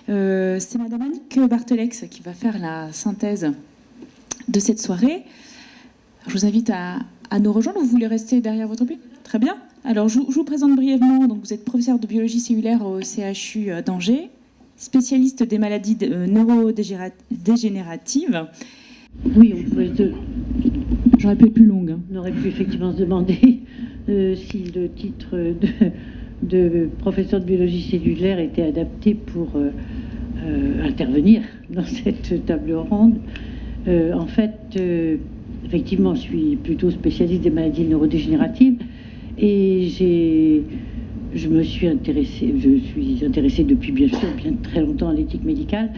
C'est Madame Annick Bartelex qui va faire la synthèse de cette soirée. Je vous invite à nous rejoindre. Vous voulez rester derrière votre pile? Très bien. Alors, je vous présente brièvement. Donc, vous êtes professeur de biologie cellulaire au CHU d'Angers, spécialiste des maladies neurodégénératives. Oui, on pouvait J'aurais pu être plus longue. On aurait pu effectivement se demander si le titre de professeur de biologie cellulaire était adapté pour intervenir dans cette table ronde. En fait, effectivement, je suis plutôt spécialiste des maladies neurodégénératives et je suis intéressée depuis bien très longtemps à l'éthique médicale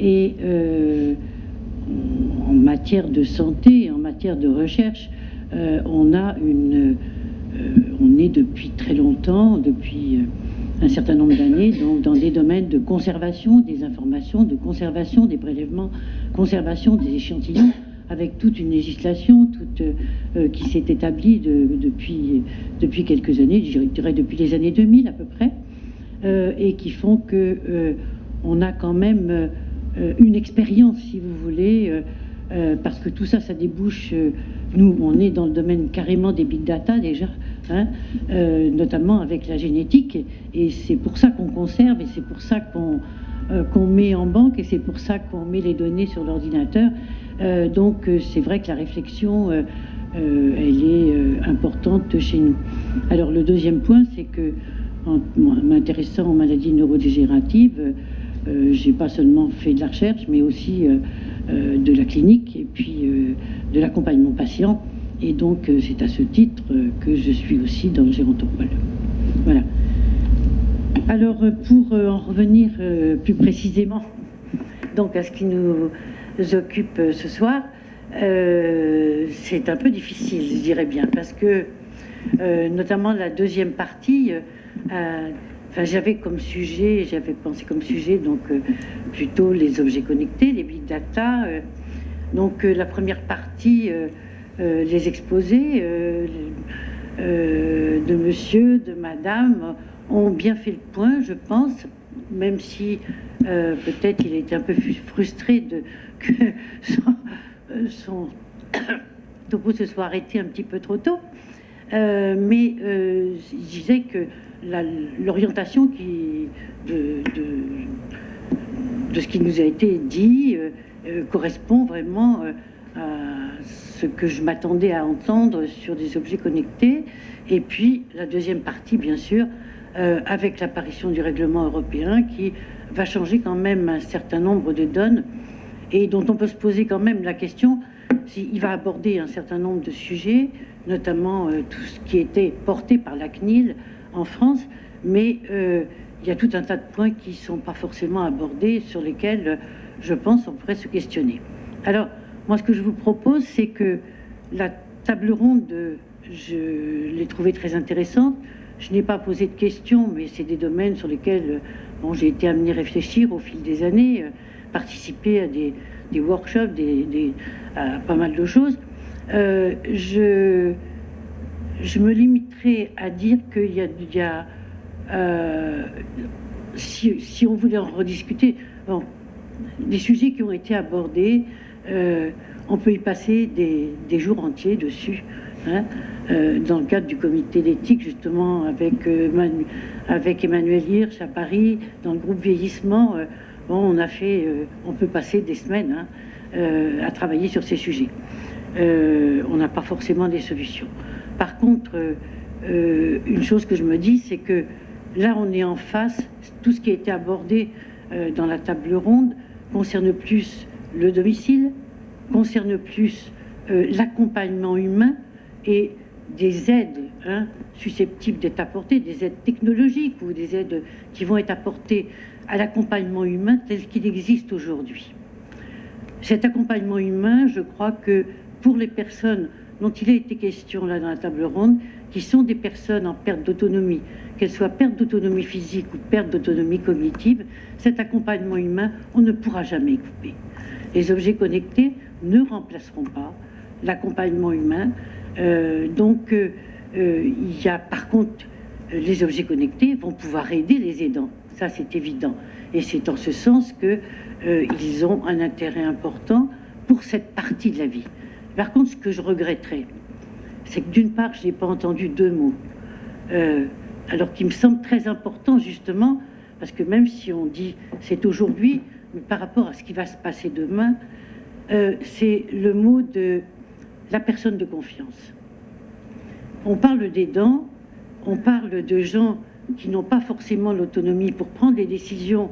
et en matière de santé, en matière de recherche, on est depuis très longtemps, depuis un certain nombre d'années, donc dans des domaines de conservation des informations, de conservation des prélèvements, conservation des échantillons, avec toute une législation qui s'est établie depuis quelques années, je dirais depuis les années 2000 à peu près, et qui font que on a quand même une expérience, si vous voulez, parce que tout ça, ça débouche. Nous, on est dans le domaine carrément des big data déjà, hein, notamment avec la génétique, et c'est pour ça qu'on conserve, et c'est pour ça qu'on met en banque, et c'est pour ça qu'on met les données sur l'ordinateur. Donc, c'est vrai que la réflexion, elle est importante chez nous. Alors, le deuxième point, c'est que en m'intéressant aux maladies neurodégénératives, j'ai pas seulement fait de la recherche, mais aussi de la clinique et puis de l'accompagnement patient. Et donc, c'est à ce titre que je suis aussi dans le Gérontopole. Voilà. Alors, pour en revenir plus précisément donc, à ce qui nous occupe ce soir, c'est un peu difficile, je dirais bien, parce que notamment la deuxième partie, j'avais pensé comme sujet donc plutôt les objets connectés, les big data. Donc la première partie, les exposés de monsieur, de madame ont bien fait le point, je pense, même si peut-être il était un peu frustré que son topo se soit arrêté un petit peu trop tôt. Mais je disais que l'orientation de ce qui nous a été dit correspond vraiment à ce que je m'attendais à entendre sur des objets connectés. Et puis la deuxième partie, bien sûr, avec l'apparition du règlement européen qui va changer quand même un certain nombre de donnes et dont on peut se poser quand même la question s'il va aborder un certain nombre de sujets, notamment tout ce qui était porté par la CNIL en France, mais il y a tout un tas de points qui ne sont pas forcément abordés, sur lesquels, je pense, on pourrait se questionner. Alors, moi, ce que je vous propose, c'est que la table ronde, je l'ai trouvée très intéressante. Je n'ai pas posé de questions, mais c'est des domaines sur lesquels j'ai été amenée à réfléchir au fil des années, participer à des workshops, à pas mal de choses. Je me limiterai à dire qu'il y a si on voulait en rediscuter, des sujets qui ont été abordés, on peut y passer des jours entiers dessus, hein, dans le cadre du comité d'éthique, justement, avec Emmanuel Hirsch à Paris, dans le groupe vieillissement. On peut passer des semaines, hein, à travailler sur ces sujets. On n'a pas forcément des solutions. Par contre, une chose que je me dis, c'est que là, on est en face, tout ce qui a été abordé dans la table ronde concerne plus le domicile, concerne plus l'accompagnement humain et des aides, hein, susceptibles d'être apportées, des aides technologiques ou des aides qui vont être apportées à l'accompagnement humain tel qu'il existe aujourd'hui. Cet accompagnement humain, je crois que pour les personnes dont il a été question là dans la table ronde, qui sont des personnes en perte d'autonomie, qu'elles soient perte d'autonomie physique ou perte d'autonomie cognitive, cet accompagnement humain, on ne pourra jamais couper. Les objets connectés ne remplaceront pas l'accompagnement humain. Il y a par contre, les objets connectés vont pouvoir aider les aidants. ça c'est évident. Et c'est en ce sens qu'ils ont un intérêt important pour cette partie de la vie. Par contre, ce que je regretterais, c'est que d'une part, je n'ai pas entendu deux mots, alors qu'il me semble très important justement, parce que même si on dit c'est aujourd'hui, mais par rapport à ce qui va se passer demain, c'est le mot de la personne de confiance. On parle d'aidants, on parle de gens qui n'ont pas forcément l'autonomie pour prendre les décisions,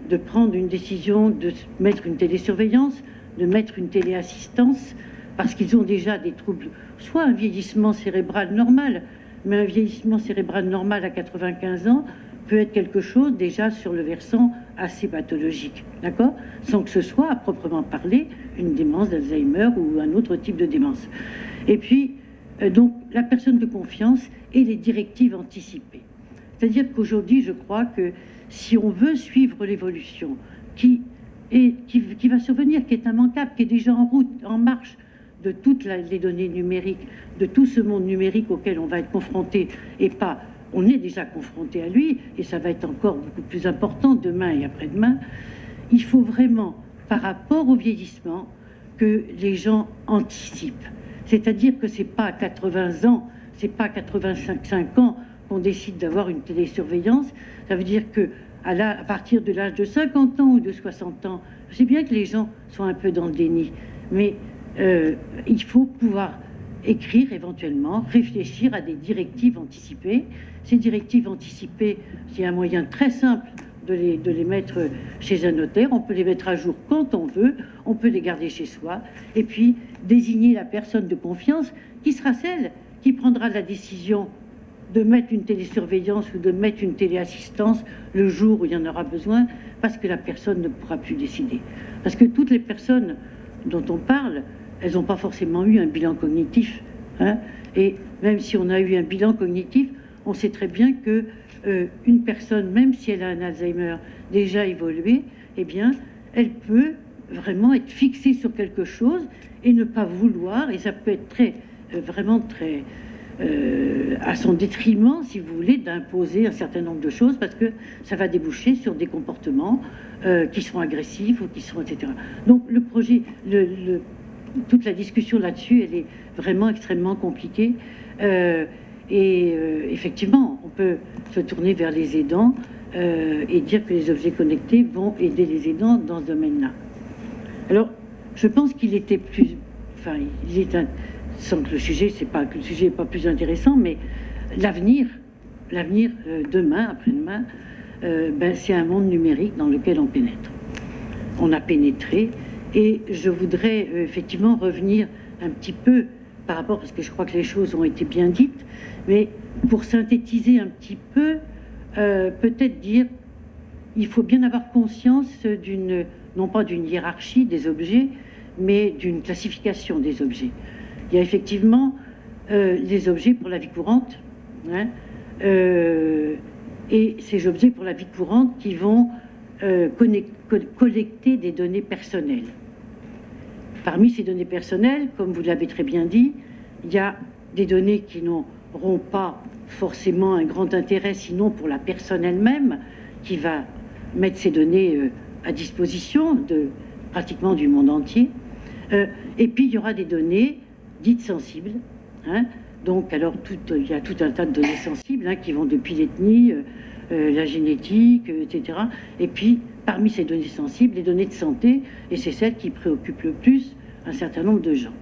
de prendre une décision de mettre une télésurveillance, de mettre une téléassistance, parce qu'ils ont déjà des troubles, soit un vieillissement cérébral normal, mais un vieillissement cérébral normal à 95 ans peut être quelque chose déjà sur le versant assez pathologique, d'accord? Sans que ce soit, à proprement parler, une démence d'Alzheimer ou un autre type de démence. Et puis, donc, la personne de confiance et les directives anticipées. C'est-à-dire qu'aujourd'hui, je crois que si on veut suivre l'évolution qui va survenir, qui est immanquable, qui est déjà en route, en marche, de toutes les données numériques, de tout ce monde numérique auquel on va être confronté, et pas, on est déjà confronté à lui, et ça va être encore beaucoup plus important demain et après-demain, il faut vraiment, par rapport au vieillissement, que les gens anticipent. C'est-à-dire que c'est pas à 80 ans, c'est pas à 85 ans qu'on décide d'avoir une télésurveillance, ça veut dire que à partir de l'âge de 50 ans ou de 60 ans, je sais bien que les gens sont un peu dans le déni, mais il faut pouvoir écrire éventuellement, réfléchir à des directives anticipées. Ces directives anticipées, c'est un moyen très simple de les mettre chez un notaire. On peut les mettre à jour quand on veut, on peut les garder chez soi, et puis désigner la personne de confiance qui sera celle qui prendra la décision de mettre une télésurveillance ou de mettre une téléassistance le jour où il y en aura besoin, parce que la personne ne pourra plus décider. Parce que toutes les personnes dont on parle, elles n'ont pas forcément eu un bilan cognitif, hein, et même si on a eu un bilan cognitif, on sait très bien que une personne, même si elle a un Alzheimer déjà évolué, eh bien, elle peut vraiment être fixée sur quelque chose et ne pas vouloir, et ça peut être vraiment très à son détriment, si vous voulez, d'imposer un certain nombre de choses, parce que ça va déboucher sur des comportements qui seront agressifs ou qui seront, etc. Donc le projet, toute la discussion là-dessus, elle est vraiment extrêmement compliquée. Effectivement, on peut se tourner vers les aidants et dire que les objets connectés vont aider les aidants dans ce domaine-là. Alors, je pense qu'il était plus... Enfin, il est sans que le sujet, c'est pas que le sujet n'est pas plus intéressant, mais l'avenir, demain, après-demain, c'est un monde numérique dans lequel on pénètre. On a pénétré, et je voudrais effectivement revenir un petit peu par rapport, parce que je crois que les choses ont été bien dites, mais pour synthétiser un petit peu, peut-être dire, il faut bien avoir conscience non pas d'une hiérarchie des objets, mais d'une classification des objets. Il y a effectivement les objets pour la vie courante, hein, et ces objets pour la vie courante qui vont collecter des données personnelles. Parmi ces données personnelles, comme vous l'avez très bien dit, il y a des données qui n'auront pas forcément un grand intérêt, sinon pour la personne elle-même, qui va mettre ces données à disposition pratiquement du monde entier. Et puis, il y aura des données dites sensibles. Hein. Donc, alors, il y a tout un tas de données sensibles qui vont depuis l'ethnie, la génétique, etc. Et puis, parmi ces données sensibles, les données de santé, et c'est celles qui préoccupent le plus un certain nombre de gens.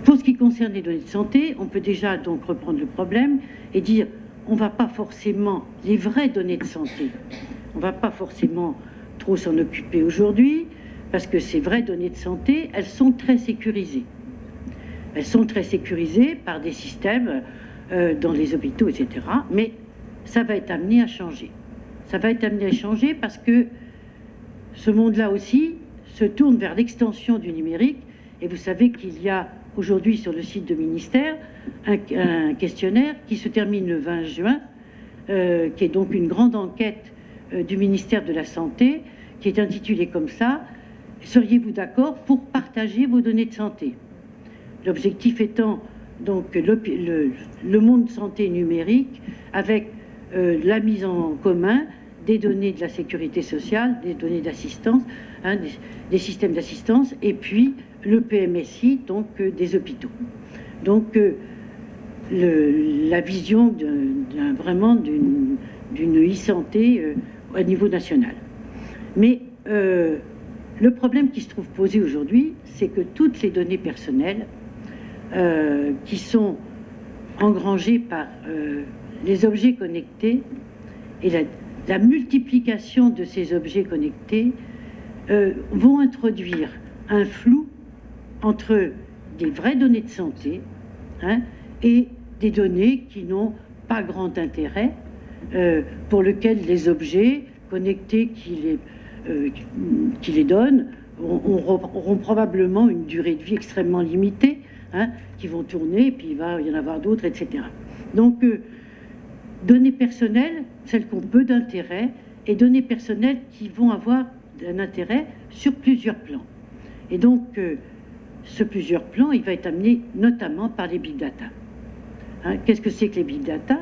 Pour ce qui concerne les données de santé, on peut déjà donc reprendre le problème et dire on ne va pas forcément, les vraies données de santé, on ne va pas forcément trop s'en occuper aujourd'hui, parce que ces vraies données de santé, elles sont très sécurisées. Elles sont très sécurisées par des systèmes dans les hôpitaux, etc. Mais ça va être amené à changer. Ça va être amené à changer parce que ce monde-là aussi se tourne vers l'extension du numérique. Et vous savez qu'il y a aujourd'hui sur le site du ministère un questionnaire qui se termine le 20 juin, qui est donc une grande enquête du ministère de la Santé, qui est intitulée comme ça « Seriez-vous d'accord pour partager vos données de santé ?» L'objectif étant donc le monde de santé numérique avec la mise en commun des données de la sécurité sociale, des données d'assistance, hein, des systèmes d'assistance, et puis le PMSI, donc des hôpitaux. Donc la vision vraiment d'une e-santé au niveau national. Mais le problème qui se trouve posé aujourd'hui, c'est que toutes les données personnelles qui sont engrangées par les objets connectés et la multiplication de ces objets connectés vont introduire un flou entre des vraies données de santé, hein, et des données qui n'ont pas grand intérêt, pour lesquelles les objets connectés qui les donnent auront probablement une durée de vie extrêmement limitée, hein, qui vont tourner, et puis il va y en avoir d'autres, etc. Donc, données personnelles, celles qui ont peu d'intérêt, et données personnelles qui vont avoir un intérêt sur plusieurs plans. Et donc, ce plusieurs plans, il va être amené notamment par les big data. Hein, qu'est-ce que c'est que les big data?